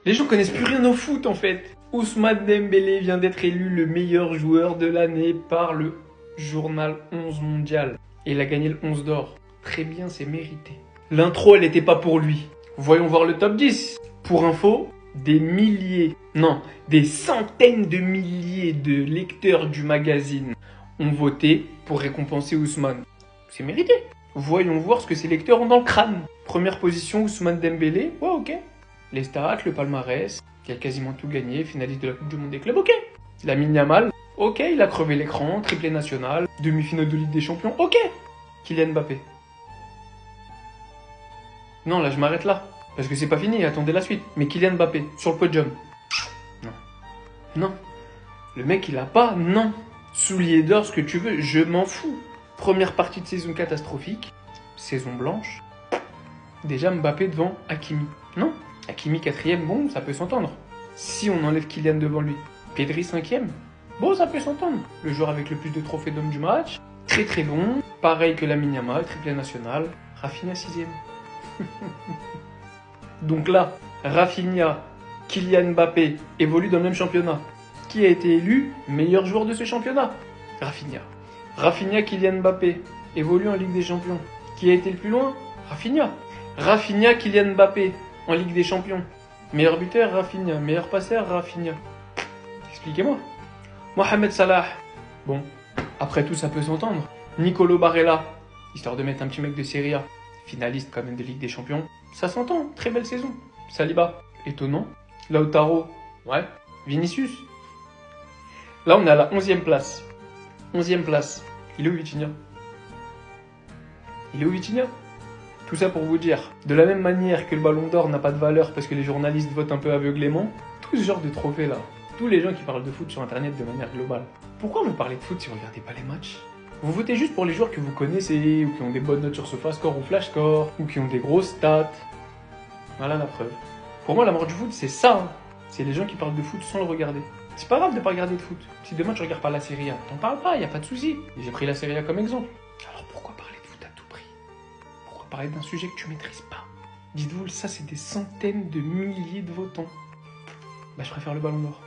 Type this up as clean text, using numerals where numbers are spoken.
Les gens connaissent plus rien au foot en fait. Ousmane Dembélé vient d'être élu le meilleur joueur de l'année par le journal 11 mondial. Et il a gagné le 11 d'or. Très bien, c'est mérité. L'intro, elle n'était pas pour lui. Voyons voir le top 10. Pour info, des centaines de milliers de lecteurs du magazine ont voté pour récompenser Ousmane. C'est mérité. Voyons voir ce que ces lecteurs ont dans le crâne. Première position, Ousmane Dembélé. Ouais, ok. Les stats, le palmarès, il a quasiment tout gagné, finaliste de la Coupe du Monde des clubs, ok. Lamine Yamal, ok, il a crevé l'écran, triplé national, demi-finale de Ligue des Champions, ok. Kylian Mbappé. Non, là je m'arrête là, parce que c'est pas fini, attendez la suite. Mais Kylian Mbappé, sur le podium. Non. Non. Le mec il a pas, non. Soulier d'or, ce que tu veux, je m'en fous. Première partie de saison catastrophique, saison blanche. Déjà Mbappé devant Hakimi. Non. Hakimi 4ème, bon, ça peut s'entendre. Si on enlève Kylian devant lui. Pedri 5ème, bon, ça peut s'entendre. Le joueur avec le plus de trophées d'homme du match. Très très bon. Pareil que Lamine Yamal, triplé national. Rafinha 6ème. Donc là, Rafinha, Kylian Mbappé évoluent dans le même championnat. Qui a été élu meilleur joueur de ce championnat? Rafinha. Rafinha, Kylian Mbappé évoluent en Ligue des Champions. Qui a été le plus loin? Rafinha. Rafinha, Kylian Mbappé en Ligue des Champions. Meilleur buteur, Rafinha. Meilleur passeur, Rafinha. Expliquez-moi. Mohamed Salah. Bon, après tout, ça peut s'entendre. Nicolo Barella, histoire de mettre un petit mec de Serie A. Finaliste quand même de Ligue des Champions. Ça s'entend, très belle saison. Saliba, étonnant. Lautaro, ouais. Vinicius. Là, on est à la 11e place. 11e place. Il est où Vitinha? Il est où Vitinha? Tout ça pour vous dire, de la même manière que le Ballon d'Or n'a pas de valeur parce que les journalistes votent un peu aveuglément, tout ce genre de trophées là, tous les gens qui parlent de foot sur internet de manière globale, pourquoi vous parlez de foot si vous regardez pas les matchs? Vous votez juste pour les joueurs que vous connaissez, ou qui ont des bonnes notes sur SofaScore ou FlashScore, ou qui ont des grosses stats. Voilà la preuve. Pour moi, la mort du foot, c'est ça. Hein. C'est les gens qui parlent de foot sans le regarder. C'est pas grave de pas regarder de foot. Si demain tu regardes pas la Serie A, t'en parles pas, y a pas de souci. J'ai pris la Serie A comme exemple. Alors pourquoi parler de foot à tout prix? Pourquoi parler d'un sujet que tu maîtrises pas? Dites-vous, ça c'est des centaines de milliers de votants. Bah je préfère le Ballon d'Or.